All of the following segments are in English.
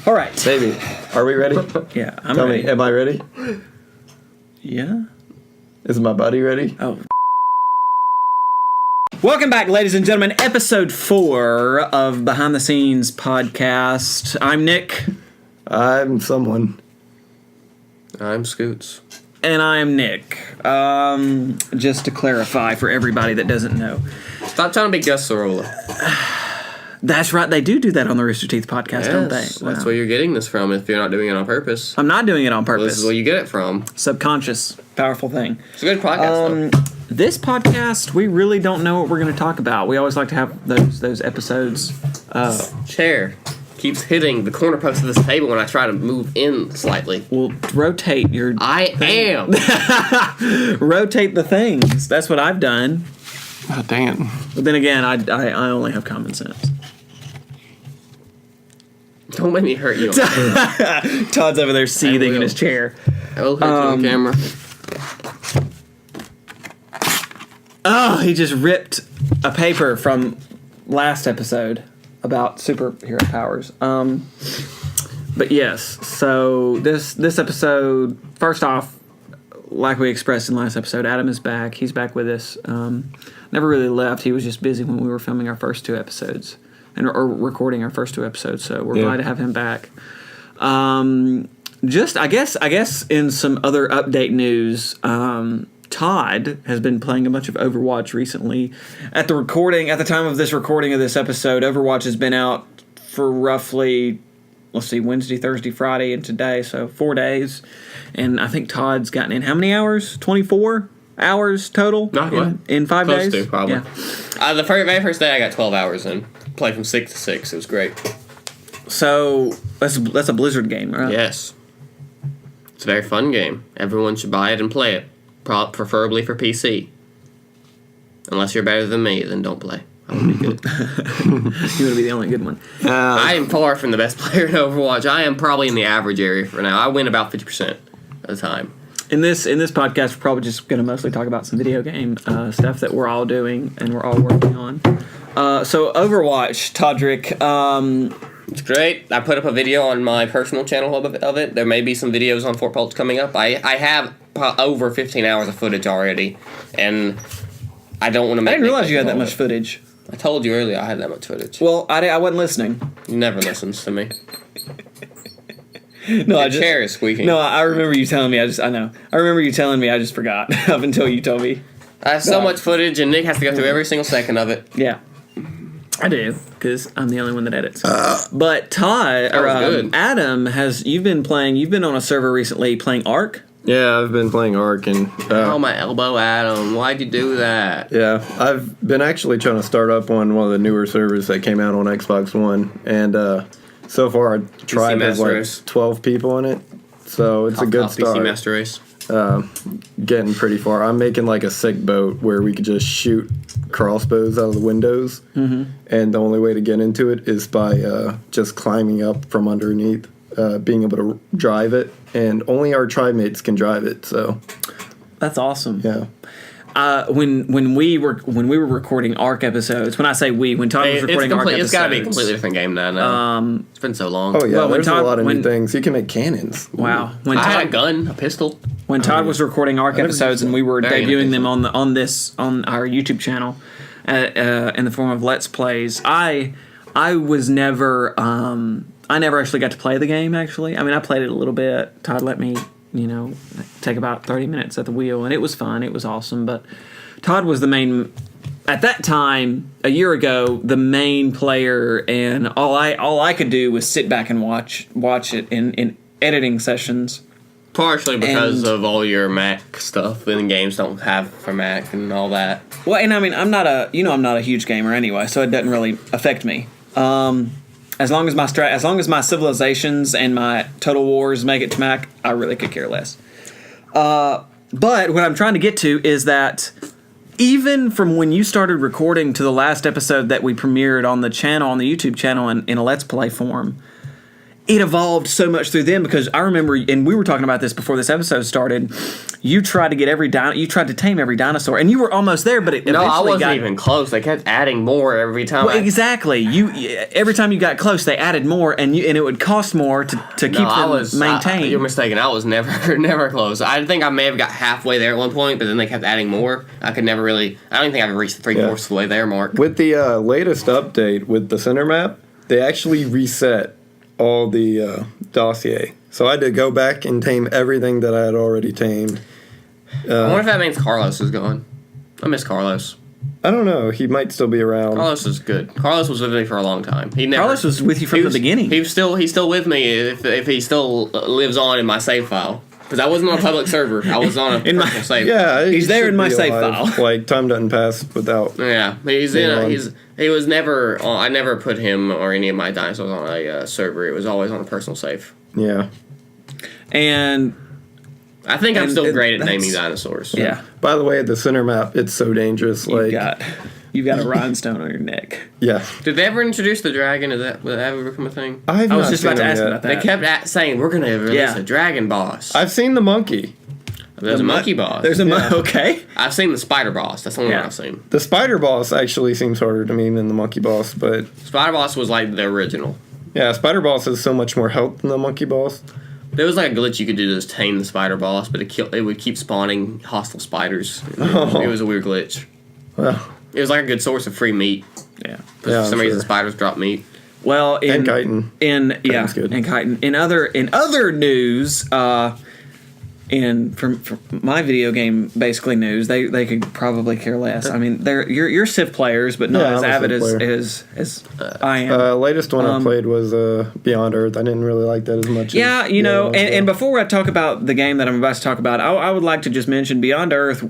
All right. Baby, are we ready? Yeah, I'm Tell ready. me, am I ready? Yeah. Is my buddy ready? Oh. Welcome back, ladies and gentlemen. Episode 4 of Behind the Scenes podcast. I'm Nick. I'm someone. I'm Scoots. And I'm Nick. Just to clarify for everybody that doesn't know. Stop trying to be Gus Sorolla. That's right. They do that on the Rooster Teeth podcast, don't they? Yes, that's where you're getting this from if you're not doing it on purpose. I'm not doing it on purpose. Well, this is where you get it from. Subconscious. Powerful thing. It's a good podcast, though. This podcast, we really don't know what we're going to talk about. We always like to have those episodes. Chair keeps hitting the corner post of this table when I try to move in slightly. We'll rotate your... I am. Rotate the things. That's what I've done. Oh, damn. But then again, I only have common sense. Don't make me hurt you. Todd's over there seething in his chair. I will hurt you on camera. Oh, he just ripped a paper from last episode about superhero powers. But yes, so this episode, first off, like we expressed in last episode, Adam is back. He's back with us. Never really left. He was just busy when we were filming our first 2 episodes or recording our first 2 episodes. So we're glad to have him back. Just I guess in some other update news, Todd has been playing a bunch of Overwatch recently. At the time of this recording of this episode, Overwatch has been out for roughly, Wednesday, Thursday, Friday, and today, so 4 days. And I think Todd's gotten in how many hours? 24 hours total? In 5 Close days? to, probably. Yeah. The very first day I got 12 hours in. Played from 6 to 6. It was great. So that's a Blizzard game, right? Yes. It's a very fun game. Everyone should buy it and play it. Preferably for PC. Unless you're better than me, then don't play. I would be good. You want to be the only good one. I am far from the best player in Overwatch. I am probably in the average area for now. I win about 50% of the time. In this podcast, we're probably just going to mostly talk about some video game stuff that we're all doing and we're all working on. So Overwatch, Toddrick. It's great. I put up a video on my personal channel of it. There may be some videos on Fort Pulse coming up. I have over 15 hours of footage already, and I don't want to make... I didn't realize you had that much footage. I told you earlier I had that much footage. Well, I wasn't listening. You never listens to me. No, the chair is squeaking. No, I remember you telling me. I know. I remember you telling me. I just forgot up until you told me. I have so much footage, and Nick has to go through every single second of it. Yeah, I do, because I'm the only one that edits. But Todd or Adam you've been on a server recently playing Ark. Yeah, I've been playing Ark and... oh, my elbow, Adam. Why'd you do that? Yeah, I've been actually trying to start up on one of the newer servers that came out on Xbox One, and so far our tribe has like 12 people in it, so it's a good start. PC Master Race. Getting pretty far. I'm making like a sick boat where we could just shoot crossbows out of the windows, and the only way to get into it is by just climbing up from underneath, being able to drive it, and only our tribe mates can drive it. So that's awesome. Yeah. When we were recording Ark episodes, when I say when Todd was recording Ark episodes, it's got to be a completely different game now. It's been so long. Oh yeah, there's a lot of new things. You can make cannons. Wow. I had a gun, a pistol. When Todd was recording Ark episodes and we were debuting them on our YouTube channel in the form of Let's Plays, I was never I never actually got to play the game. Actually, I mean, I played it a little bit. Todd let me, take about 30 minutes at the wheel, and it was fun. It was awesome. But Todd was the main, at that time, a year ago, the main player, and all I could do was sit back and watch it in editing sessions. Partially because of all your Mac stuff, and games don't have for Mac and all that. Well, and I mean, I'm not a huge gamer anyway, so it doesn't really affect me. As long as my civilizations and my Total Wars make it to Mac, I really could care less. But what I'm trying to get to is that even from when you started recording to the last episode that we premiered on the channel, on the YouTube channel in a Let's Play form, it evolved so much through them, because I remember, and we were talking about this before this episode started. You tried to get you tried to tame every dinosaur, and you were almost there, but it No, I eventually wasn't even close. They kept adding more every time. Well, exactly. Every time you got close, they added more, and it would cost more to keep them maintained. You're mistaken. I was never close. I think I may have got halfway there at one point, but then they kept adding more. I could never really. I don't even think I've reached the 3/4 of the way there mark. With the latest update with the center map, they actually reset all the dossier. So I had to go back and tame everything that I had already tamed. I wonder if that means Carlos is gone. I miss Carlos. I don't know. He might still be around. Carlos is good. Carlos was with me for a long time. Carlos was with you from the beginning. He's still with me if he still lives on in my save file. Because I wasn't on a public server. I was on a personal save. Yeah, he's there in my save file. Like, time doesn't pass without. Yeah, he was never. I never put him or any of my dinosaurs on a server. It was always on a personal save. Yeah, and I think I'm still great at naming dinosaurs. Yeah. By the way, the center map, it's so dangerous. You've got a rhinestone on your neck. Yeah. Did they ever introduce the dragon? Will that ever become a thing? I was just about to ask about that. They kept saying we're going to release a dragon boss. I've seen the monkey. There's a monkey boss. There's a okay. I've seen the spider boss. That's the only one I've seen. The spider boss actually seems harder to me than the monkey boss, but spider boss was like the original. Yeah, spider boss has so much more health than the monkey boss. There was like a glitch you could do to just tame the spider boss, but it would keep spawning hostile spiders. It was a weird glitch. Well, it was like a good source of free meat. Yeah. For some reason, spiders drop meat. Well, and chitin. And chitin. In other news, and from my video game basically news, they could probably care less. I mean, you're Civ players, but not as avid as I am. Latest one I played was Beyond Earth. I didn't really like that as much. Yeah, and before I talk about the game that I'm about to talk about, I would like to just mention Beyond Earth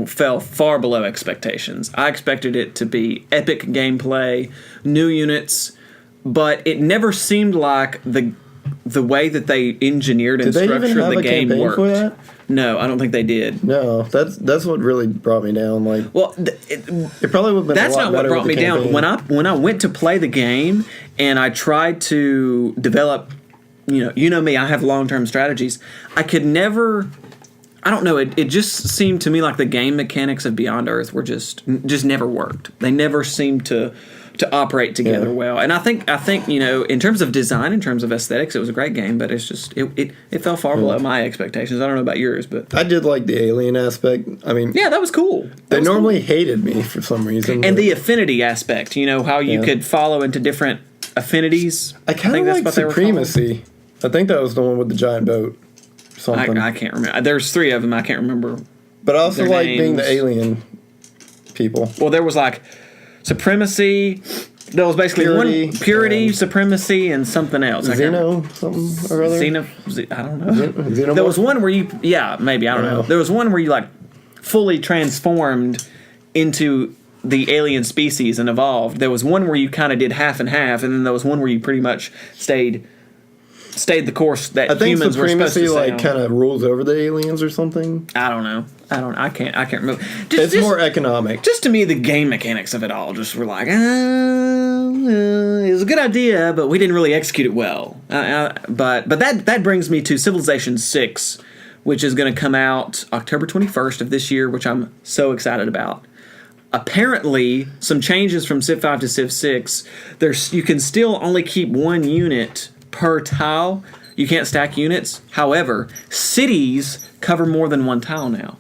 fell far below expectations. I expected it to be epic gameplay, new units, but it never seemed like the way that they engineered and structured the game worked. For that? No, I don't think they did. No, that's what really brought me down. Like, well, it probably would have been. That's a lot not what better brought me down. When I went to play the game and I tried to develop, you know me, I have long-term strategies. I could never. I don't know. It just seemed to me like the game mechanics of Beyond Earth were just never worked. They never seemed to operate together well. And I think in terms of design, in terms of aesthetics, it was a great game. But it's just it fell far below my expectations. I don't know about yours, but I did like the alien aspect. I mean, yeah, that was cool. They normally hated me for some reason. And the affinity aspect, how you could follow into different affinities. I kind of like Supremacy. I think that was the one with the giant boat. Something. I can't remember. There's 3 of them. I can't remember. But I also like being the alien people. Well, there was like Supremacy. There was basically Purity, Supremacy, and something else. Xeno, something or other. I don't know. There was one where maybe, I don't know. There was one where you like fully transformed into the alien species and evolved. There was one where you kind of did half and half, and then there was one where you pretty much stayed the course that humans were supposed to stay on. Kind of rules over the aliens or something. I don't know. I can't remember. It's more economic. Just to me, the game mechanics of it all just were like, it was a good idea, but we didn't really execute it well. But that brings me to Civilization 6, which is going to come out October 21st of this year, which I'm so excited about. Apparently, some changes from Civ 5 to Civ 6. You can still only keep 1 unit per tile. You can't stack units. However, cities cover more than 1 tile now.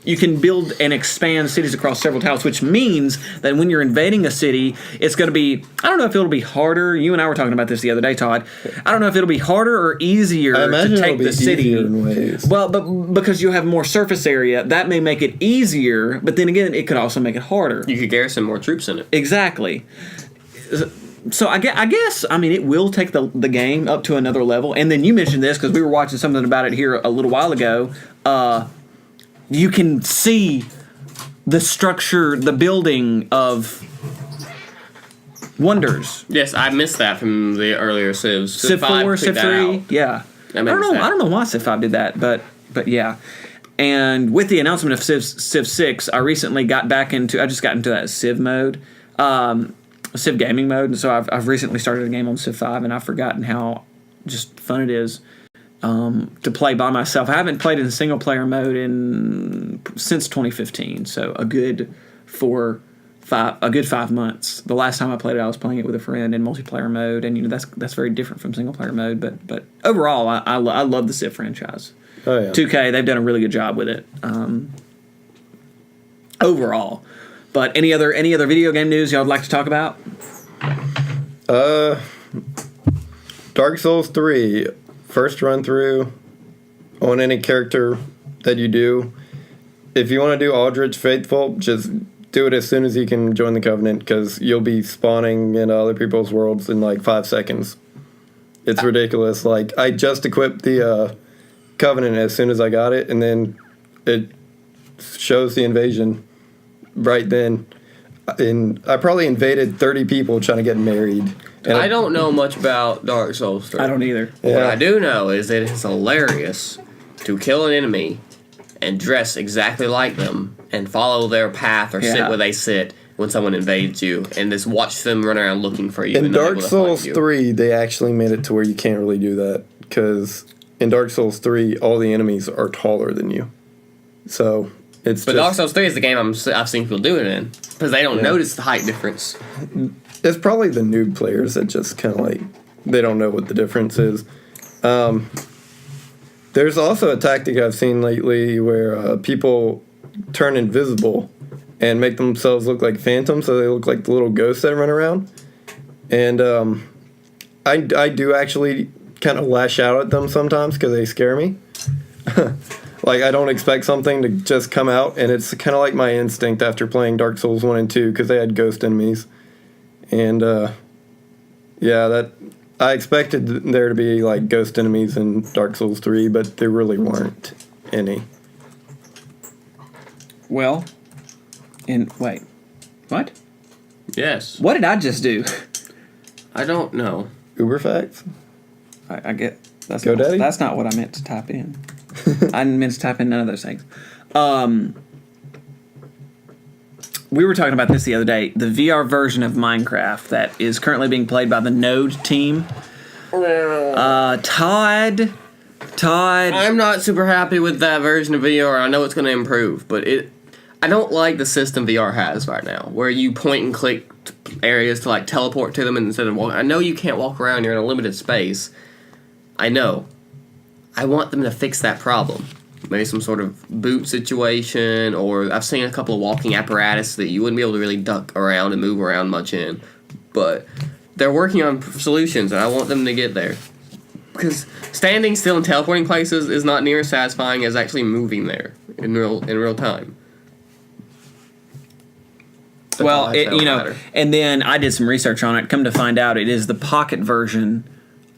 You can build and expand cities across several tiles, which means that when you're invading a city, it's going to be, I don't know if it'll be harder. You and I were talking about this the other day, Todd. I don't know if it'll be harder or easier to take the city. In ways. Well, but because you'll have more surface area, that may make it easier, but then again, it could also make it harder. You could garrison more troops in it. Exactly. So I guess, it will take the game up to another level. And then you mentioned this because we were watching something about it here a little while ago. You can see the structure, the building of wonders. Yes, I missed that from the earlier Civs. Civ 4, Civ 3, yeah. I don't know why Civ 5 did that, but yeah. And with the announcement of Civ 6, I recently got into that Civ mode. Civ gaming mode, and so I've recently started a game on Civ 5, and I've forgotten how just fun it is to play by myself. I haven't played in single player mode since 2015, so a good 5 months. The last time I played it, I was playing it with a friend in multiplayer mode, and that's very different from single player mode. But overall, I love the Civ franchise. Oh yeah. 2K, they've done a really good job with it. Overall, but any other video game news y'all would like to talk about? Dark Souls 3, first run through on any character that you do. If you want to do Aldrich Faithful, just do it as soon as you can join the Covenant, because you'll be spawning in other people's worlds in like 5 seconds. It's ridiculous. Like, I just equipped the Covenant as soon as I got it, and then it shows the invasion right then. And I probably invaded 30 people trying to get married. And I don't know much about Dark Souls 3. I don't either. What I do know is that it's hilarious to kill an enemy and dress exactly like them and follow their path or sit where they sit when someone invades you, and just watch them run around looking for you. In Dark Souls 3, they actually made it to where you can't really do that, because in Dark Souls 3, all the enemies are taller than you. So it's But Dark Souls 3 is the game I've seen people do it in, because they don't notice the height difference. It's probably the noob players that just kind of like, they don't know what the difference is. There's also a tactic I've seen lately where people turn invisible and make themselves look like phantoms, so they look like the little ghosts that run around. And I do actually kind of lash out at them sometimes because they scare me. Like, I don't expect something to just come out, and it's kind of like my instinct after playing Dark Souls 1 and 2, because they had ghost enemies. And, I expected there to be, like, ghost enemies in Dark Souls 3, but there really weren't any. Well, wait. What? Yes. What did I just do? I don't know. Uber facts? I get... GoDaddy? That's not what I meant to type in. I didn't mean to type in none of those things. We were talking about this the other day. The VR version of Minecraft that is currently being played by the Node team. Todd. I'm not super happy with that version of VR. I know it's going to improve, but I don't like the system VR has right now, where you point and click areas to like teleport to them instead of walk. I know you can't walk around. You're in a limited space. I know. I want them to fix that problem. Maybe some sort of boot situation, or I've seen a couple of walking apparatus that you wouldn't be able to really duck around and move around much in. But they're working on solutions, and I want them to get there. Because standing still and teleporting places is not near as satisfying as actually moving there in real time. Well, and then I did some research on it. Come to find out, it is the pocket version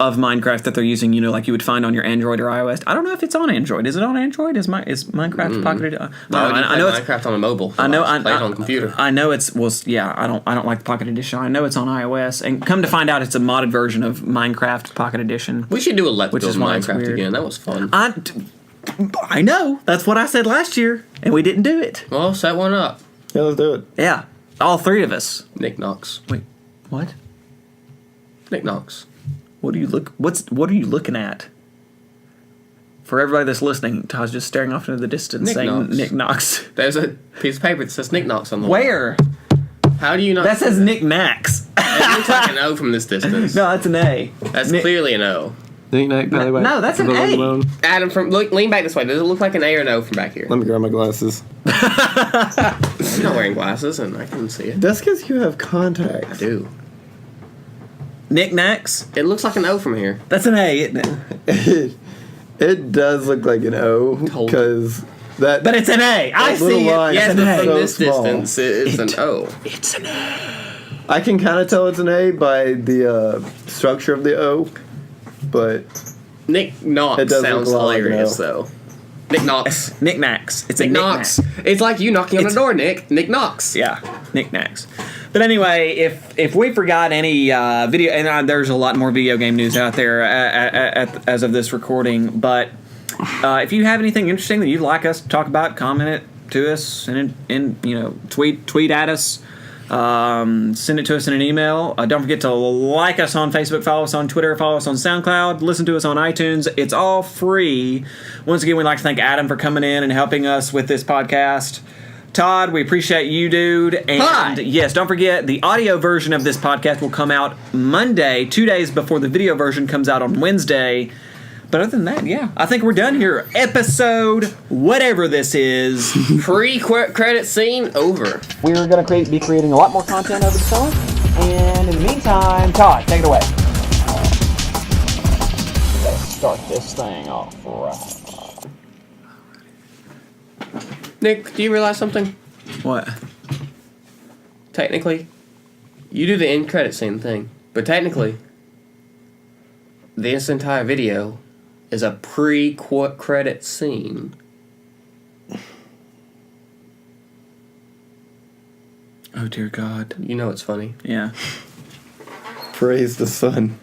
of Minecraft that they're using, like you would find on your Android or iOS. I don't know if it's on Android. Is it on Android? Is Minecraft pocketed? I know Minecraft on a mobile. I know. I play it on a computer. I know it's. Well, yeah. I don't like the Pocket Edition. I know it's on iOS. And come to find out, it's a modded version of Minecraft Pocket Edition. We should do a Let's Build Minecraft again. That was fun. I know. That's what I said last year, and we didn't do it. Well, set one up. Yeah, let's do it. Yeah, all 3 of us. Nick Knox. Wait, what? Nick Knox. What are you looking at? For everybody that's listening, Todd's just staring off into the distance saying Nick Knox. There's a piece of paper that says Nick Knox on the Where? wall. How do you not? That says Nick Max. It looks like an O from this distance. No, that's an A. That's clearly an O. No, that's an A. Adam, lean back this way. Does it look like an A or an O from back here? Let me grab my glasses. I'm not wearing glasses, and I can see it. That's because you have contacts. I do. Knickknacks? It looks like an O from here. That's an A, isn't it? It does look like an O, because that. But it's an A. I see it. Yes, but from this small. distance, it's an O. It's an A. I can kind of tell it's an A by the structure of the O, but Nick Knox sounds hilarious, though. Nick Knox. Knickknacks. It's Nick a Knox. knickknack. It's like you knocking on the door, Nick. Nick Knox. Yeah, knickknacks. But anyway, if we forgot any video, and there's a lot more video game news out there as of this recording, but if you have anything interesting that you'd like us to talk about, comment it to us, and tweet at us. Send it to us in an email. Don't forget to like us on Facebook, follow us on Twitter, follow us on SoundCloud, listen to us on iTunes. It's all free. Once again, we'd like to thank Adam for coming in and helping us with this podcast. Todd, we appreciate you, dude. And Hi. yes, don't forget, the audio version of this podcast will come out Monday, 2 days before the video version comes out on Wednesday. But other than that, yeah, I think we're done here. Episode, whatever this is. Pre-credit scene over. We're going to be creating a lot more content over the summer. And in the meantime, Todd, take it away. Let's start this thing off right. Nick, do you realize something? What? Technically, you do the end credit scene thing, but technically, this entire video is a pre-credit scene. Oh, dear God. You know it's funny. Yeah. Praise the sun.